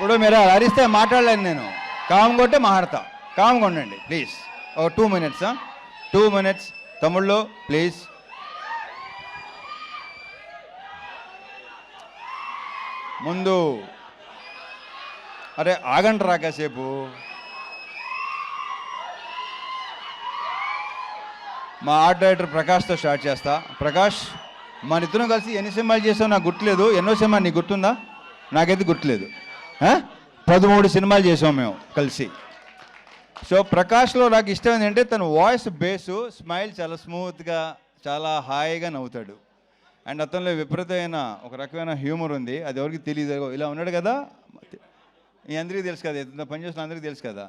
ఇప్పుడు మీరు అలా అరిస్తే మాట్లాడలేను నేను. కామ్గా ఉంటే మాట్లాడతా. కామ్గా ఉండండి ప్లీజ్. ఒక 2 minutes 2 minutes తమ్ముళ్ళు ప్లీజ్. ముందు అరే ఆగండి రా కాసేపు. మా ఆర్ట్ డైరెక్టర్ ప్రకాష్తో స్టార్ట్ చేస్తా. ప్రకాష్, మన ఇద్దరం కలిసి ఎన్ని సినిమాలు చేసావు నాకు గుర్తులేదు. ఎన్నో సినిమా నీకు గుర్తుందా? నాకైతే గుర్తులేదు. 13 సినిమాలు చేసాం మేము కలిసి. సో ప్రకాష్లో నాకు ఇష్టం ఏంటంటే తన వాయిస్ బేసు, స్మైల్ చాలా స్మూత్గా, చాలా హాయిగా నవ్వుతాడు. అండ్ అతనిలో విపరీతమైన ఒక రకమైన హ్యూమర్ ఉంది. అది ఎవరికి తెలియదు. ఇలా ఉన్నాడు కదా, ఈ అందరికీ తెలుసు కదా, ఇంత పనిచేసిన అందరికీ తెలుసు కదా.